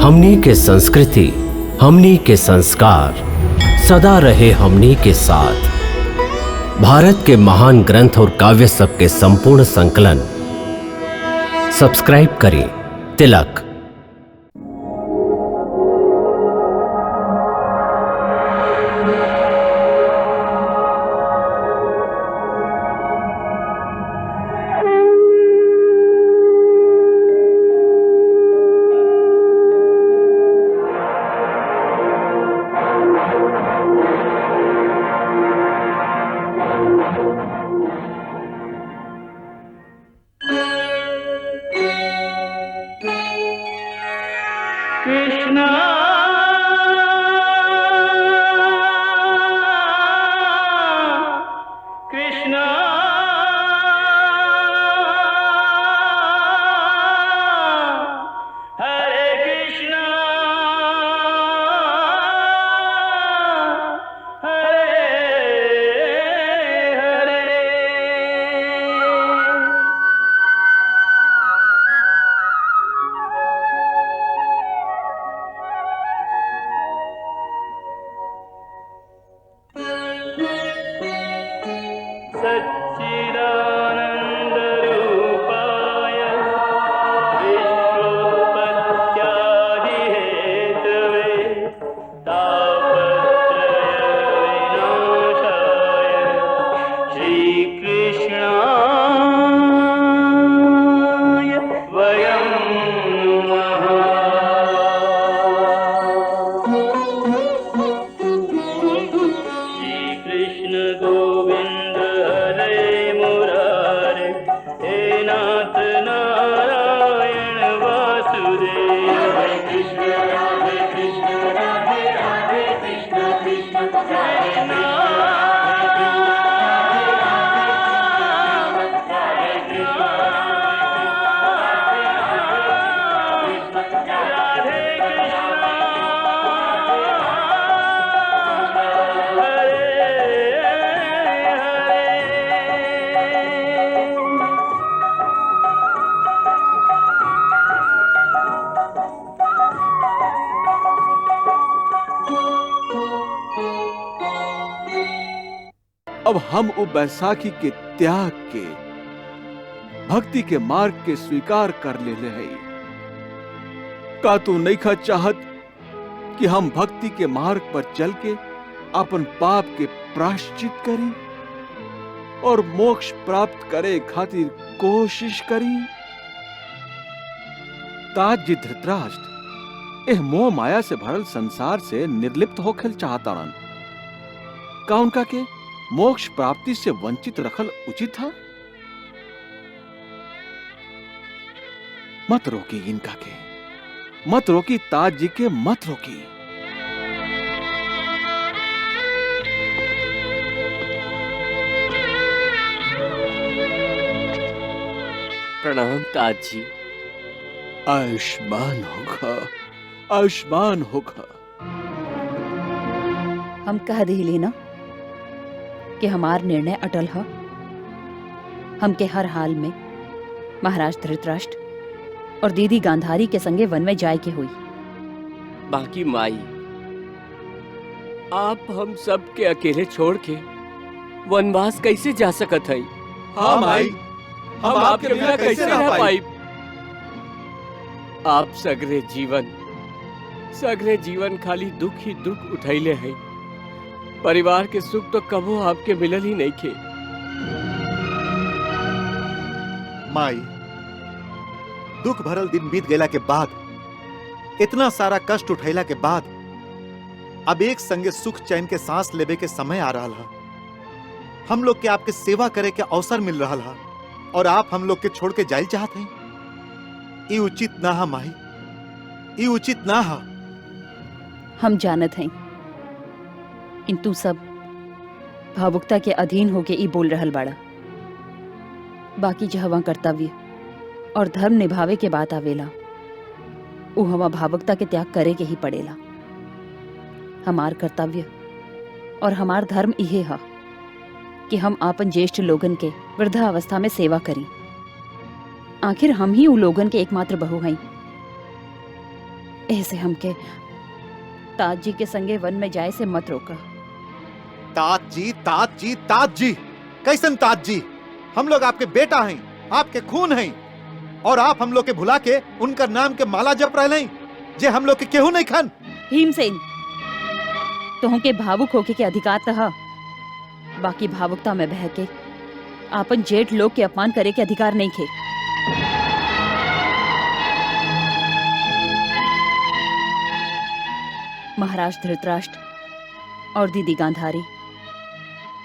हमनी के संस्कृति, हमनी के संस्कार सदा रहे हमनी के साथ। भारत के महान ग्रंथ और काव्य सब के संपूर्ण संकलन सब्सक्राइब करें तिलक। कृष्णा कृष्णा हरे कृष्णा हरे हरे। सच्चिदानन्दरूपाय विश्वोत्पत्त्यादिहेतवे तापत्रयविनाशाय श्रीकृष्णाय वयं नमः। श्रीकृष्ण गोविंद हरे मुरारे, हे नाथ नारायण वासुदेव। हरे कृष्ण राधे राधे कृष्ण कृष्ण हरे अब हम उ बैसाखी के त्याग के भक्ति के मार्ग के स्वीकार कर ले है। का तू नइखा चाहत कि हम भक्ति के मार्ग पर चल के अपन पाप के प्रायश्चित करी और मोक्ष प्राप्त करे खातिर कोशिश करी? ताज जी धृतराष्ट्र एह मोह माया से भरल संसार से निर्लिप्त होखल चाहताड़न। का उनका के मोक्ष प्राप्ति से वंचित रखल उचित था? मत रोकी इनका के, मत रोकी ताज जी के, मत रोकी। प्रणाम ताज जी। आयुष्मान होगा, आयुष्मान होगा। हम कह रही ना कि हमार निर्णय अटल है। हमके हर हाल में महाराज धृतराष्ट्र और दीदी गांधारी के संगे वन में जाए के हुई। बाकी माई, आप हम सब के अकेले छोड़ के वनवास कैसे जा सकत हई? हाँ माई, हम आपके बिना कैसे रह पाई? आप सगरे जीवन खाली दुख ही दुख उठैले हैं। परिवार के सुख तो कबो आपके मिलल ही नहीं खे। माई, दुख भरल दिन बीत गेला के बाद, इतना सारा कष्ट उठैला के बाद अब एक संगे सुख चैन के सांस लेवे के समय आ रहा है। हम लोग के आपके सेवा करे के अवसर मिल रहा है और आप हम लोग के छोड़ के जाइल चाहते हैं। ये उचित ना है माई, ये उचित ना है। हम जानत हैं इन तू सब भावुकता के अधीन होके ई बोल रहल बाड़ा। बाकी जहवा कर्तव्य और धर्म निभावे के बात आवेला, उ हवा भावुकता के त्याग करे के ही पड़ेला। हमार कर्तव्य और हमार धर्म इहे है कि हम आपन ज्येष्ठ लोगन के वृद्धावस्था में सेवा करी। आखिर हम ही उ लोगन के एकमात्र बहू हैं। ऐसे हमके ताज जी के संगे वन में जाए से मत रोका। तात जी, तात जी, तात जी, कैसन तात जी? हम लोग आपके बेटा हैं, आपके खून हैं, और आप हम लोग के भुला के उनका नाम के माला जप रहे हैं जे हम लोग के केहू नहीं खन। भीमसेन, तोह के भावुक होके के अधिकार तहा, बाकी भावुकता में बह के आपन जेठ लोग के अपमान करे के अधिकार नहीं खे। महाराज धृतराष्ट्र और दीदी गांधारी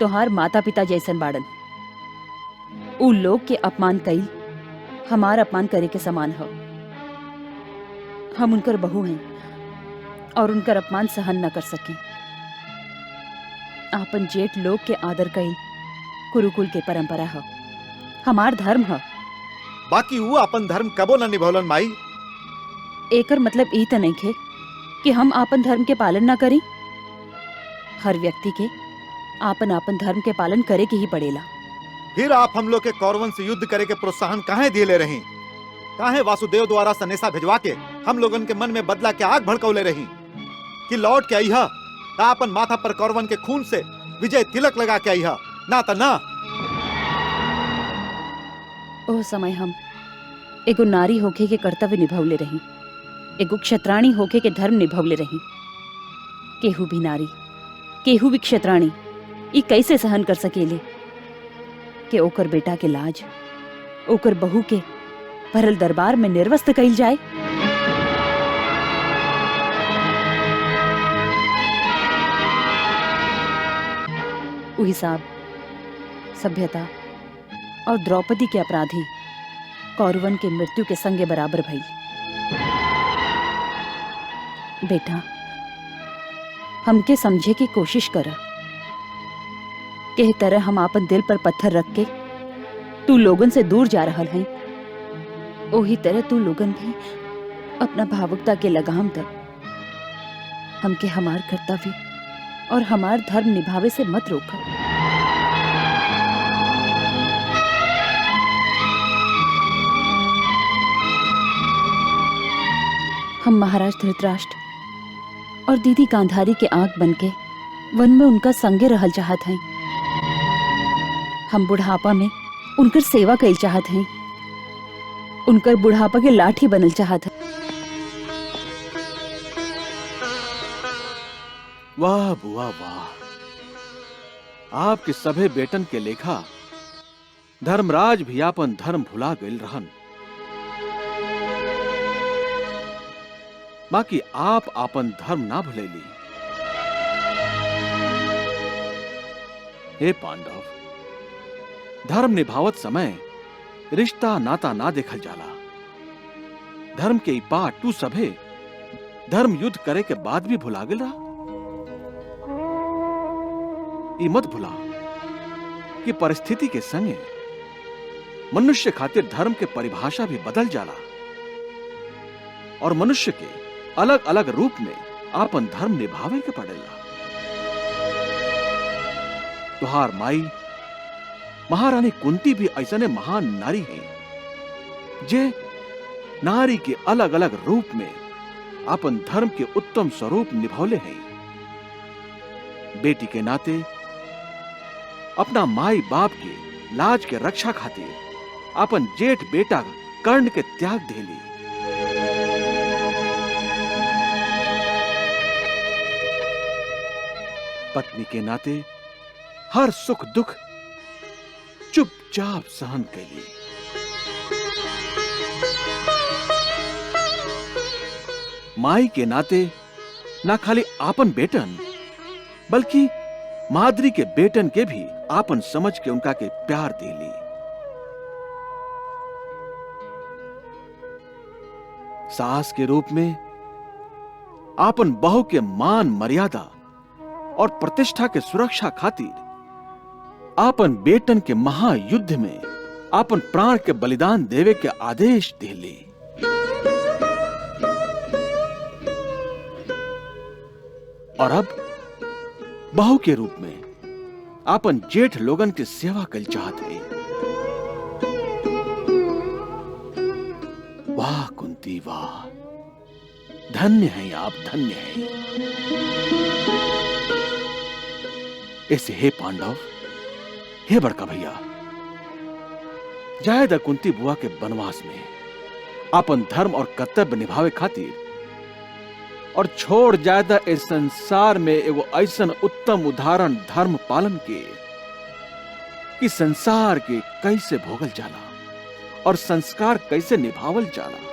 तोहार माता पिता जैसन बाड़न। उ लोग के अपमान कईल हमार अपमान करे के समान हो। हम उनकर बहू हैं और उनकर अपमान सहन न कर सके। आपन जेठ लोग के आदर कईल कुरुकुल के परंपरा हो, हमार धर्म हो। बाकी वो अपन धर्म कबो न निभौलन माई। एकर मतलब ई त नहीं खे कि हम आपन धर्म के पालन ना करी। हर व्यक्ति के आपन आपन धर्म के पालन करे के ही पड़ेला। फिर आप हम लोग के कौरवन से युद्ध करे के प्रोत्साहन काहे दिले रही? काहे वासुदेव द्वारा संदेशा भेजवा के हम लोगन के मन में बदला के आग भड़कौले रही कि लौट के आईहा ता अपन माथा पर कौरवन के खून से विजय तिलक लगा के आईहा, ना ता ना। ओ समय हम एगो नारी होके के कर्तव्य निभवले रही, एगो क्षत्राणी होके के धर्म निभवले रही। केहू भी नारी, केहू भी क्षत्राणी ई कैसे सहन कर सकेले कि ओकर बेटा के लाज, ओकर बहू के भरल दरबार में निर्वस्त कईल जाए। उ हिसाब सभ्यता और द्रौपदी के अपराधी कौरवन के मृत्यु के संगे बराबर भई। बेटा, हमके समझे की कोशिश कर के तरह हम आपन दिल पर पत्थर रख के तू लोगन से दूर जा रहल है, ओही तरह तू लोगन भी अपना भावुकता के लगाम तक हमके हमार कर्तव्य और हमार धर्म निभावे से मत रोक। हम महाराज धृतराष्ट्र और दीदी गांधारी के आंख बनके वन में उनका संगे रहल चाहत हैं। हम बुढ़ापा में उनकर सेवा कईल चाहत हैं, उनकर बुढ़ापा के लाठी बनल चाहत हैं। वाह बुआ वाह, आपके सभे बेटन के लेखा धर्मराज भी आपन धर्म भुला गईल रहन। बाकी आप आपन धर्म ना भुलेली। हे पांडव, धर्म निभावत समय रिश्ता नाता ना देखल जाला। धर्म के ई पाठ तू सभे धर्म युद्ध करे के बाद भी भुला गेल रहा। ई मत भुला कि परिस्थिति के संगे मनुष्य खातिर धर्म के परिभाषा भी बदल जाला और मनुष्य के अलग अलग रूप में आपन धर्म निभावे के पड़ेला। तुहार माई महारानी कुंती भी ऐसने महान नारी है जे नारी के अलग अलग रूप में आपन धर्म के उत्तम स्वरूप निभौले हैं। बेटी के नाते अपना माई बाप के लाज के रक्षा खातिर आपन जेठ बेटा कर्ण के त्याग देली। पत्नी के नाते हर सुख दुख चुपचाप सहन कैली। माई के नाते ना खाली आपन बेटन बल्कि माद्री के बेटन के भी आपन समझ के उनका के प्यार देली। सास के रूप में आपन बहू के मान मर्यादा और प्रतिष्ठा के सुरक्षा खातिर आपन बेटन के महायुद्ध में आपन प्राण के बलिदान देवे के आदेश देली। और अब बहू के रूप में आपन जेठ लोगन की सेवा कल चाहत है। वाह कुंती वाह, धन्य हैं आप, धन्य हैं। ऐसे हे पांडव, हे बड़का भैया, जायद कुंती बुआ के वनवास में अपन धर्म और कर्तव्य निभावे खातिर और छोड़ जायदा इस संसार में एगो ऐसन उत्तम उदाहरण धर्म पालन के कि संसार के कैसे भोगल जाला और संस्कार कैसे निभावल जाला।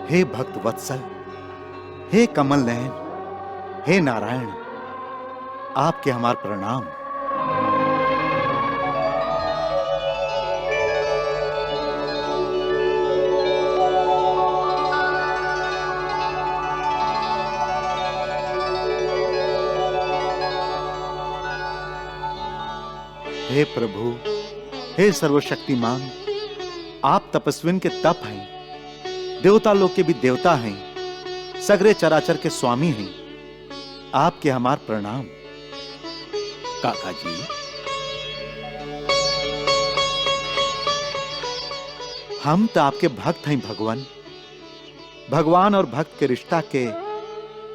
हे भक्त वत्सल, हे कमल नयन, हे नारायण, आपके हमार प्रणाम। हे प्रभु, हे सर्वशक्तिमान, आप तपस्विन के तप हैं, देवता लोग के भी देवता हैं, सगरे चराचर के स्वामी हैं। आपके हमार प्रणाम। काका जी, हम तो आपके भक्त हैं भगवान। भगवान और भक्त के रिश्ता के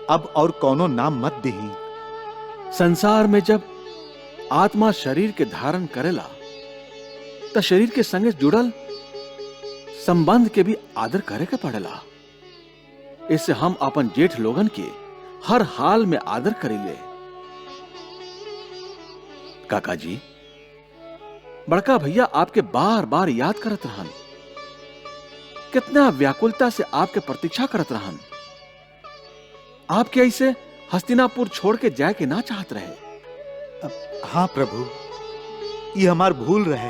अब और कौनो नाम मत दही। संसार में जब आत्मा शरीर के धारण करेला तो शरीर के संगे जुड़ल संबंध के भी आदर करे के पड़ेला। इससे हम अपन जेठ लोगन के हर हाल में आदर करेले। काका जी, बड़का भैया आपके बार बार याद करत रहन, कितना व्याकुलता से आपके प्रतीक्षा करत रहन। आपके ऐसे हस्तिनापुर छोड़ के जाए के ना चाहत रहे। हाँ प्रभु, ये हमार भूल रहे।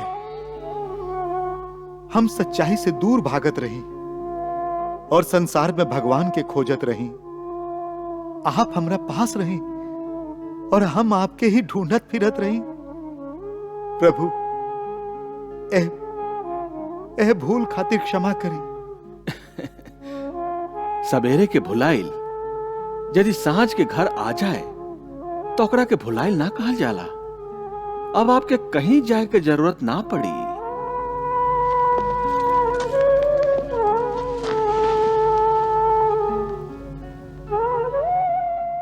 हम सच्चाई से दूर भागत रही और संसार में भगवान के खोजत रही। आप हमरा पास रही और हम आपके ही ढूंढत फिरत रही। प्रभु, एह भूल खातिर क्षमा करी। सवेरे के भुलाइल यदि सांझ के घर आ जाए तो ओकरा के भुलाइल ना कहल जाला। अब आपके कहीं जाए के जरूरत ना पड़ी।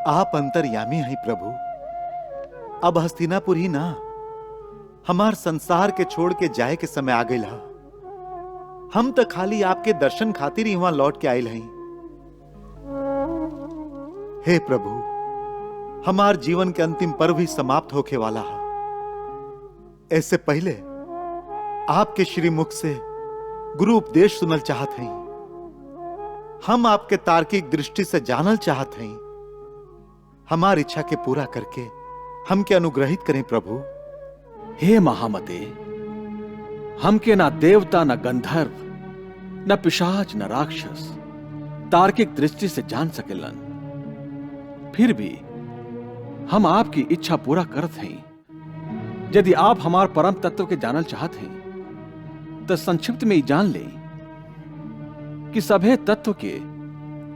आप अंतर्यामी हैं प्रभु। अब हस्तिनापुर ही ना, हमार संसार के छोड़ के जाए के समय आ गई। हम तो खाली आपके दर्शन खातिर ही वहां लौट के आयल हैं। हे प्रभु, हमार जीवन के अंतिम पर्व भी समाप्त होके वाला है। ऐसे पहले आपके श्रीमुख से गुरु उपदेश सुनल चाहत हैं। हम आपके तार्किक दृष्टि से जानल चाहत हैं। हमारी इच्छा के पूरा करके हमके अनुग्रहित करें प्रभु। हे महामते, हमके ना देवता, ना गंधर्व, न पिशाच, न राक्षस तार्किक दृष्टि से जान सकेलन। फिर भी हम आपकी इच्छा पूरा करत हैं। यदि आप हमार परम तत्व के जानल चाहत हैं तो संक्षिप्त में ही जान ले कि सभे तत्व के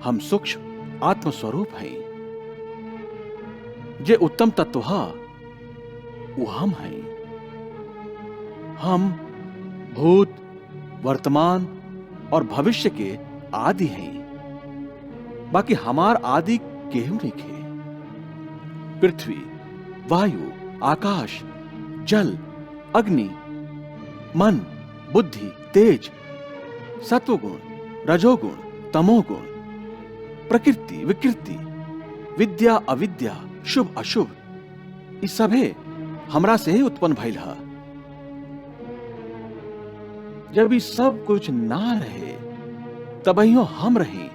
हम सूक्ष्म आत्मस्वरूप हैं। जे उत्तम तत्व है वो हम हैं। हम भूत, वर्तमान और भविष्य के आदि हैं। बाकी हमार आदि केहू नहीं है। पृथ्वी, वायु, आकाश, जल, अग्नि, मन, बुद्धि, तेज, सत्वगुण, रजोगुण, तमोगुण, प्रकृति, विकृति, विद्या, अविद्या, शुभ अशुभ, ये सभे हमरा से ही उत्पन्न भइल है। जब ये सब कुछ ना रहे तबहियो हम रही,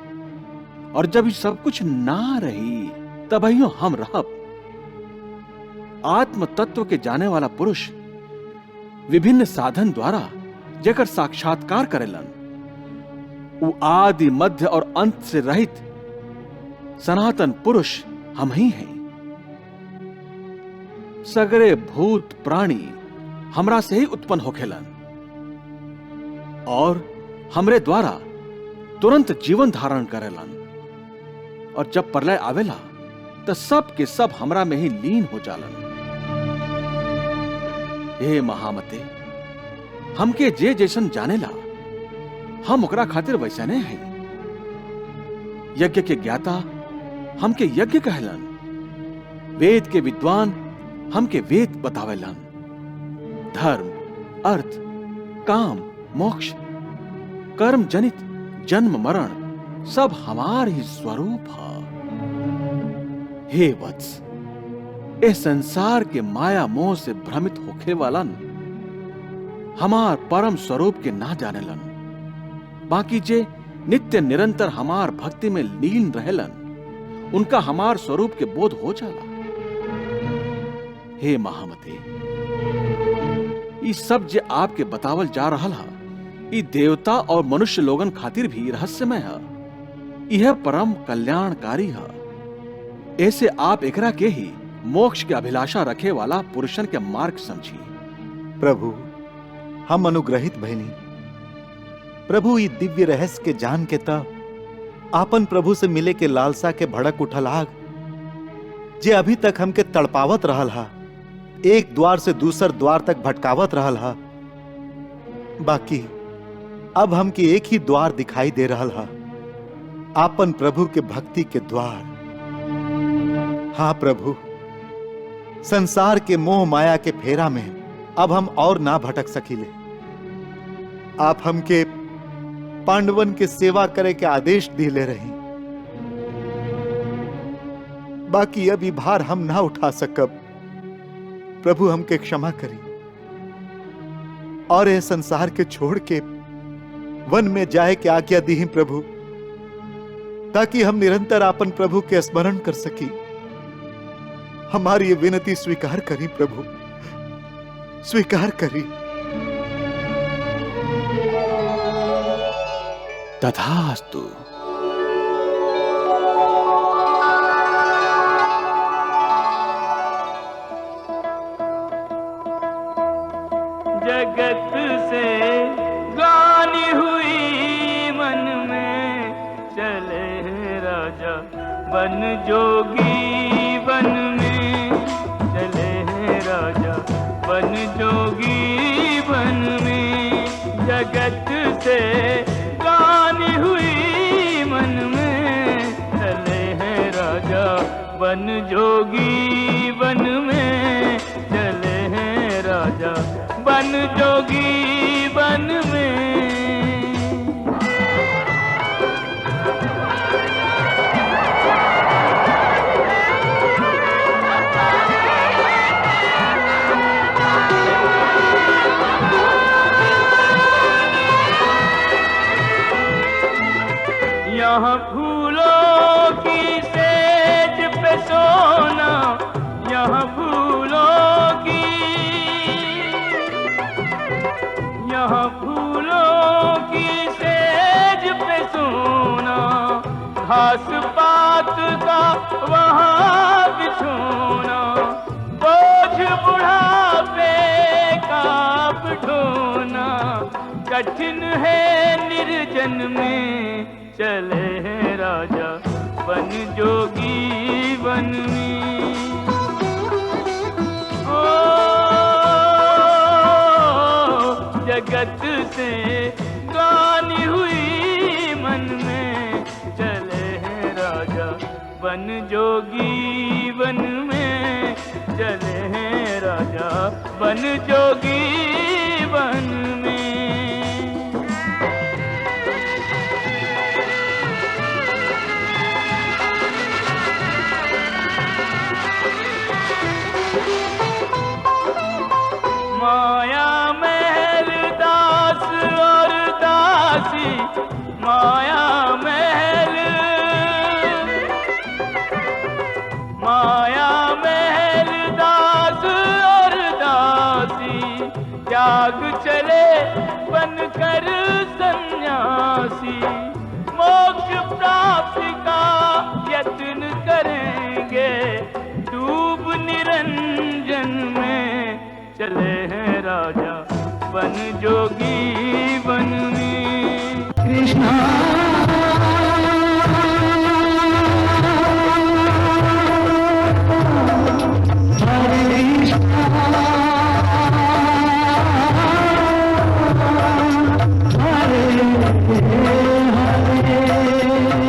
और जब ये सब कुछ ना रही तबहियो हम रहब। आत्म तत्व के जाने वाला पुरुष विभिन्न साधन द्वारा जेकर साक्षात्कार करेलन वो आदि मध्य और अंत से रहित सनातन पुरुष हम ही हैं। सगरे भूत प्राणी हमरा से ही उत्पन्न होखेलन और हमरे द्वारा तुरंत जीवन धारण करेलन, और जब प्रलय आवेला तो सब के सब हमरा में ही लीन हो जालन। हे महामते, हमके जे जैसन जानेला हम ओकरा खातिर वैसने हैं। यज्ञ के ज्ञाता हमके यज्ञ कहलन, वेद के विद्वान हमके वेद बतावेलन। धर्म, अर्थ, काम, मोक्ष, कर्म जनित जन्म मरण सब हमार ही स्वरूप है। हे वत्स, इस संसार के माया मोह से भ्रमित होखे वालन हमार परम स्वरूप के ना जानेलन, बाकी जे नित्य निरंतर हमार भक्ति में लीन रहेलन उनका हमार स्वरूप के बोध हो जाला। हे महामते, ये सब जे आपके बतावल जा रहा है, ये देवता और मनुष्य लोगन खातिर भी रहस्यमय है। यह परम कल्याणकारी है। ऐसे आप एकरा के ही मोक्ष के अभिलाषा रखे वाला पुरुषन के मार्ग समझी। प्रभु, हम अनुग्रहित भइनी। प्रभु, ये दिव्य रहस्य के जान के तब आपन प्रभु से मिले के लालसा के भड़क उठल आग जे अभी तक हमके तड़पावत रहल हा, एक द्वार से दूसर द्वार तक भटकावत रहल हा, बाकी अब हमके एक ही द्वार दिखाई दे रहल हा, आपन प्रभु के भक्ति के द्वार। हाँ प्रभु, संसार के मोह माया के फेरा में अब हम और ना भटक सकीले। आप हमके पांडवन के सेवा करे के आदेश दिले रही, बाकी अभी भार हम ना उठा सकब। प्रभु, हमके क्षमा करी और यह संसार के छोड़ के वन में जाए के आज्ञा दी प्रभु, ताकि हम निरंतर आपन प्रभु के स्मरण कर सकी। हमारी ये विनती स्वीकार करी प्रभु, स्वीकार करी। तथास्तु। जगत से गानी हुई मन में, चले राजा बन जोगी वन में, चले राजा बन जोगी वन में। जगत से गानी हुई मन में, चले हैं राजा बन जोगी वन में, चले हैं राजा बन जोगी वन में। यहाँ फूलों की सेज पे सोना, यहाँ फूलों की, यहाँ फूलों की सेज पे सोना, घास पात का वहाँ बिछोना, बोझ बुढ़ापे का बिठोना, कठिन है निर्जन में, चले हैं राजा बन जोगी वन में। ओ जगत से गानी हुई मन में, चले हैं राजा बन जोगी वन में, चले हैं राजा बन जोगी वन में। माया महल दास और दासी, माया महल, माया महल दास और दासी, क्या चले हैं राजा बन जोगी बन में। कृष्णा